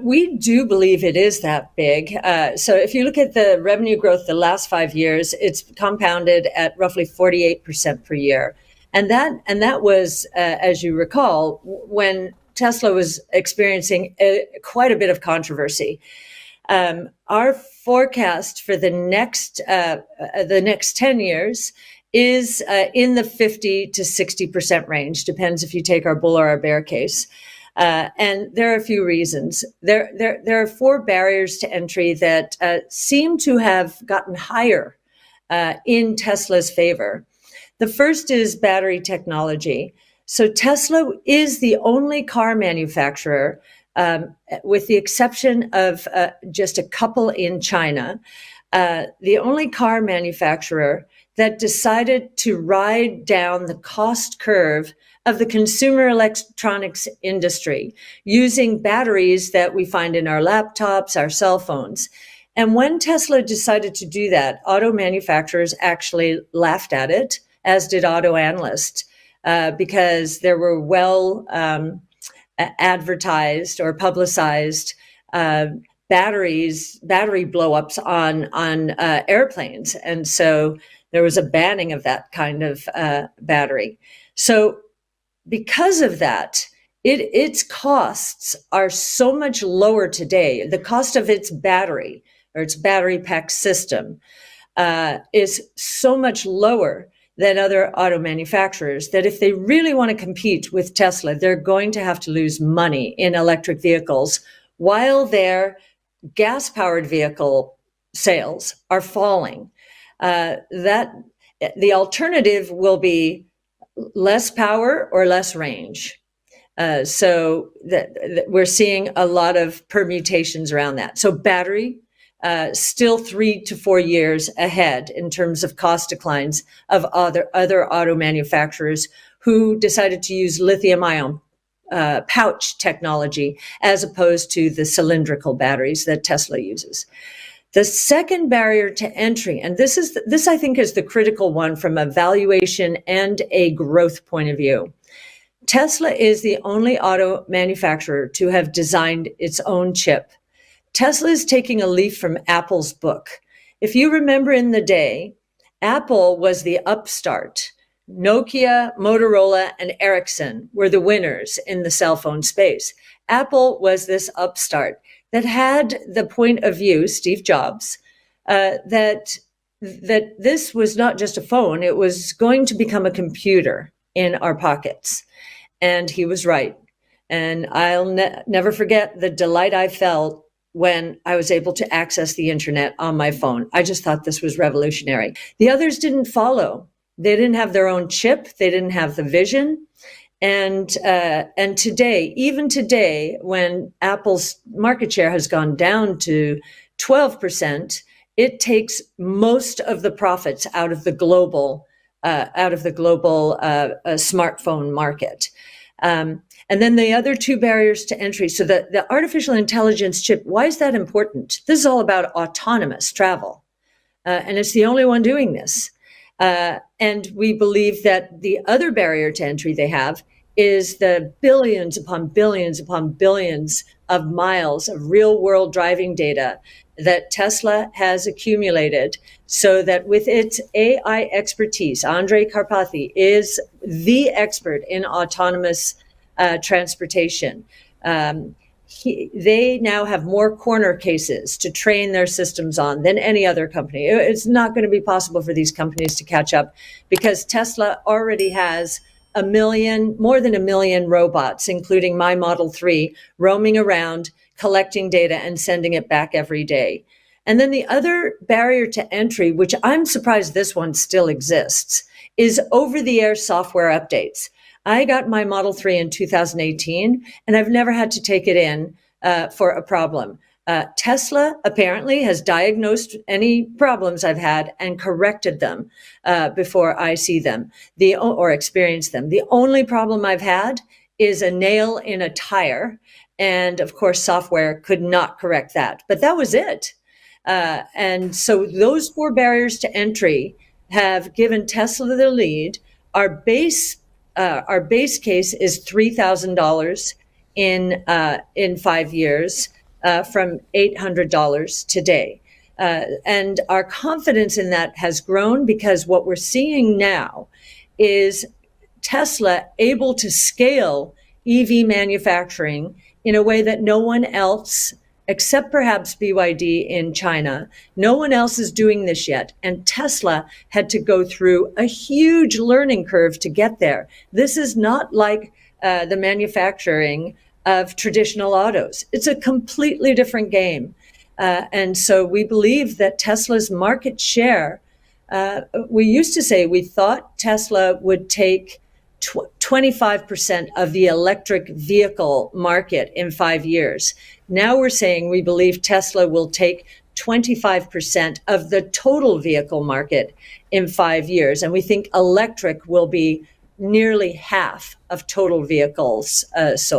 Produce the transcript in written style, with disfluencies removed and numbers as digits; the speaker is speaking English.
We do believe it is that big. So if you look at the revenue growth the last 5 years, it's compounded at roughly 48% per year. And that was, as you recall, when Tesla was experiencing quite a bit of controversy. Our forecast for the next 10 years is in the 50 to 60% range, depends if you take our bull or our bear case. And there are a few reasons. There are four barriers to entry that seem to have gotten higher in Tesla's favor. The first is battery technology. So Tesla is the only car manufacturer, with the exception of just a couple in China, the only car manufacturer that decided to ride down the cost curve of the consumer electronics industry using batteries that we find in our laptops, our cell phones. And when Tesla decided to do that, auto manufacturers actually laughed at it, as did auto analysts, because there were advertised or publicized battery blowups on airplanes, and so there was a banning of that kind of battery. So because of that, its costs are so much lower today. The cost of its battery or its battery pack system is so much lower than other auto manufacturers that if they really want to compete with Tesla, they're going to have to lose money in electric vehicles while their gas-powered vehicle sales are falling. That the alternative will be less power or less range. So that we're seeing a lot of permutations around that. So battery, still 3 to 4 years ahead in terms of cost declines of other auto manufacturers who decided to use lithium-ion pouch technology as opposed to the cylindrical batteries that Tesla uses. The second barrier to entry, and this I think is the critical one from a valuation and a growth point of view. Tesla is the only auto manufacturer to have designed its own chip. Tesla is taking a leaf from Apple's book. If you remember in the day, Apple was the upstart. Nokia, Motorola, and Ericsson were the winners in the cell phone space. Apple was this upstart that had the point of view, Steve Jobs, that this was not just a phone, it was going to become a computer in our pockets. And he was right. And I'll never forget the delight I felt when I was able to access the internet on my phone. I just thought this was revolutionary. The others didn't follow. They didn't have their own chip. They didn't have the vision. And today, even today, when Apple's market share has gone down to 12%, it takes most of the profits out of the global smartphone market. And then the other two barriers to entry. So the artificial intelligence chip, why is that important? This is all about autonomous travel. And it's the only one doing this. And we believe that the other barrier to entry they have is the billions upon billions upon billions of miles of real world driving data that Tesla has accumulated, so that with its AI expertise, Andrej Karpathy is the expert in autonomous transportation. They now have more corner cases to train their systems on than any other company. It's not going to be possible for these companies to catch up because Tesla already has more than a million robots, including my Model 3, roaming around, collecting data and sending it back every day. And then the other barrier to entry, which I'm surprised this one still exists, is over-the-air software updates. I got my Model 3 in 2018, and I've never had to take it in for a problem. Tesla apparently has diagnosed any problems I've had and corrected them before I see them or experience them. The only problem I've had is a nail in a tire. And of course, software could not correct that. But that was it. And so those four barriers to entry have given Tesla the lead. Our base case is $3,000 in 5 years, from $800 today. And our confidence in that has grown because what we're seeing now is Tesla able to scale EV manufacturing in a way that no one else, except perhaps BYD in China, no one else is doing this yet. And Tesla had to go through a huge learning curve to get there. This is not like the manufacturing of traditional autos. It's a completely different game. And so we believe that Tesla's market share, we used to say we thought Tesla would take 25% of the electric vehicle market in 5 years. Now we're saying we believe Tesla will take 25% of the total vehicle market in 5 years. And we think electric will be nearly half of total vehicles sold.